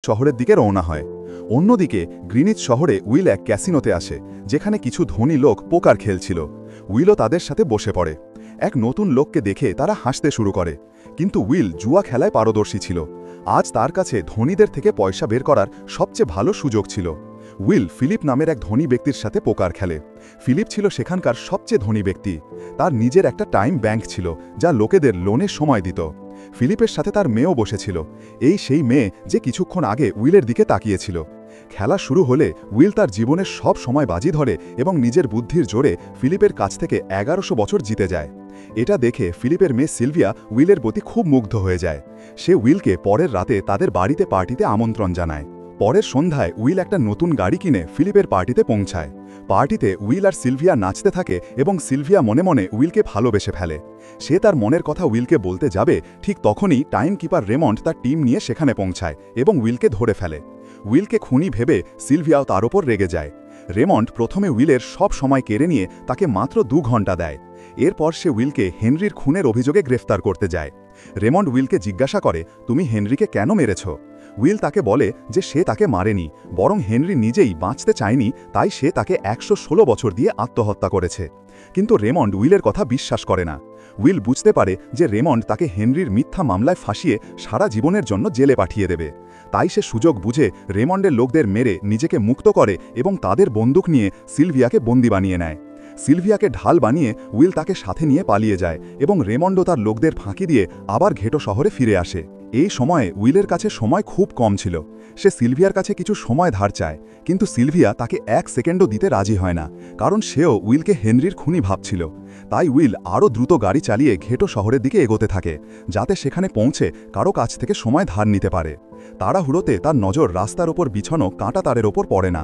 শহরের দিকে রওনা হয়। অন্যদিকে গ্রিনিচ শহরে উইল এক ক্যাসিনোতে আসে, যেখানে কিছু ধনী লোক পোকার খেলছিল। উইলও তাদের সাথে বসে পড়ে। এক নতুন লোককে দেখে তারা হাসতে শুরু করে, কিন্তু উইল জুয়া খেলায় পারদর্শী ছিল। আজ তার কাছে ধনীদের থেকে পয়সা বের করার সবচেয়ে ভালো সুযোগ ছিল। উইল ফিলিপ নামের এক ধনী ব্যক্তির সাথে পোকার খেলে। ফিলিপ ছিল সেখানকার সবচেয়ে ধনী ব্যক্তি। তার নিজের একটা টাইম ব্যাংক ছিল, যা লোকেদের লোনের সময় দিত। ফিলিপের সাথে তার মেয়েও বসেছিল। এই সেই মেয়ে যে কিছুক্ষণ আগে উইলের দিকে তাকিয়েছিল। খেলা শুরু হলে উইল তার জীবনের সব সময় বাজি ধরে এবং নিজের বুদ্ধির জোরে ফিলিপের কাছ থেকে 1100 বছর জিতে যায়। এটা দেখে ফিলিপের মেয়ে সিলভিয়া উইলের প্রতি খুব মুগ্ধ হয়ে যায়। সে উইলকে পরের রাতে তাদের বাড়িতে পার্টিতে আমন্ত্রণ জানায়। পরের সন্ধ্যায় উইল একটা নতুন গাড়ি কিনে ফিলিপের পার্টিতে পৌঁছায়। পার্টিতে উইল আর সিলভিয়া নাচতে থাকে এবং সিলভিয়া মনে মনে উইলকে ভালোবেসে ফেলে। সে তার মনের কথা উইলকে বলতে যাবে, ঠিক তখনই টাইম কিপার রেমন্ড তার টিম নিয়ে সেখানে পৌঁছায় এবং উইলকে ধরে ফেলে। উইলকে খুনি ভেবে সিলভিয়াও তার ওপর রেগে যায়। রেমন্ড প্রথমে উইলের সব সময় কেড়ে নিয়ে তাকে মাত্র 2 ঘন্টা দেয়। এরপর সে উইলকে হেনরির খুনের অভিযোগে গ্রেফতার করতে যায়। রেমন্ড উইলকে জিজ্ঞাসা করে, তুমি হেনরিকে কেন মেরেছ? উইল তাকে বলে যে সে তাকে মারেনি, বরং হেনরি নিজেই বাঁচতে চায়নি, তাই সে তাকে 116 বছর দিয়ে আত্মহত্যা করেছে। কিন্তু রেমন্ড উইলের কথা বিশ্বাস করে না। উইল বুঝতে পারে যে রেমন্ড তাকে হেনরির মিথ্যা মামলায় ফাঁসিয়ে সারা জীবনের জন্য জেলে পাঠিয়ে দেবে। তাই সে সুযোগ বুঝে রেমন্ডের লোকদের মেরে নিজেকে মুক্ত করে এবং তাদের বন্দুক নিয়ে সিলভিয়াকে বন্দি বানিয়ে নেয়। সিলভিয়াকে ঢাল বানিয়ে উইল তাকে সাথে নিয়ে পালিয়ে যায় এবং রেমন্ডও তার লোকদের ফাঁকি দিয়ে আবার ঘেটো শহরে ফিরে আসে। এই সময়ে উইলের কাছে সময় খুব কম ছিল। সে সিলভিয়ার কাছে কিছু সময় ধার চায়, কিন্তু সিলভিয়া তাকে 1 সেকেন্ডও দিতে রাজি হয় না, কারণ সেও উইলকে হেনরির খুনি ভাবছিল। তাই উইল আরও দ্রুত গাড়ি চালিয়ে ঘেটো শহরের দিকে এগোতে থাকে, যাতে সেখানে পৌঁছে কারো কাছ থেকে সময় ধার নিতে পারে। তাড়াহুড়োতে তার নজর রাস্তার ওপর বিছানো কাঁটা তারের ওপর পড়ে না।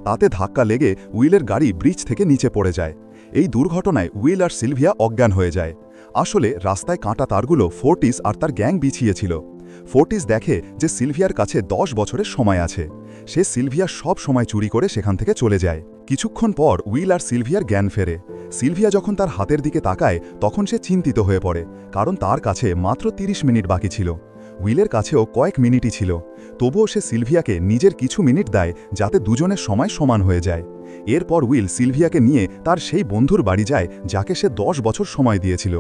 তাতে ধাক্কা লেগে উইলের গাড়ি ব্রিজ থেকে নিচে পড়ে যায়। এই দুর্ঘটনায় উইল আর সিলভিয়া অজ্ঞান হয়ে যায়। আসলে রাস্তায় কাঁটা তারগুলো ফোর্টিস আর তার গ্যাং বিছিয়েছিল। ফোর্টিস দেখে যে সিলভিয়ার কাছে 10 বছরের সময় আছে। সে সিলভিয়া সব সময় চুরি করে সেখান থেকে চলে যায়। কিছুক্ষণ পর উইল আর সিলভিয়ার জ্ঞান ফেরে। সিলভিয়া যখন তার হাতের দিকে তাকায়, তখন সে চিন্তিত হয়ে পড়ে, কারণ তার কাছে মাত্র 30 মিনিট বাকি ছিল। উইলের কাছেও কয়েক মিনিটই ছিল। তবুও সে সিলভিয়াকে নিজের কিছু মিনিট দেয়, যাতে দুজনের সময় সমান হয়ে যায়। এরপর উইল সিলভিয়াকে নিয়ে তার সেই বন্ধুর বাড়ি যায়, যাকে সে 10 বছর সময় দিয়েছিল।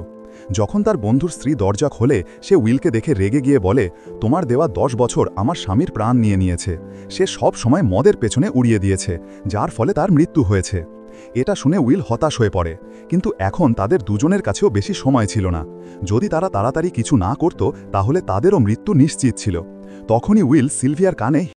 যখন তার বন্ধুর স্ত্রী দরজা খোলে, সে উইলকে দেখে রেগে গিয়ে বলে, তোমার দেওয়া 10 বছর আমার স্বামীর প্রাণ নিয়ে নিয়েছে। সে সব সময় মদের পেছনে উড়িয়ে দিয়েছে, যার ফলে তার মৃত্যু হয়েছে। এটা শুনে উইল হতাশ হয়ে পড়ে, কিন্তু এখন তাদের দুজনের কাছেও বেশি সময় ছিল না। যদি তারা তাড়াতাড়ি কিছু না করত, তাহলে তাদেরও মৃত্যু নিশ্চিত ছিল। তখনই উইল সিলভিয়ার কানে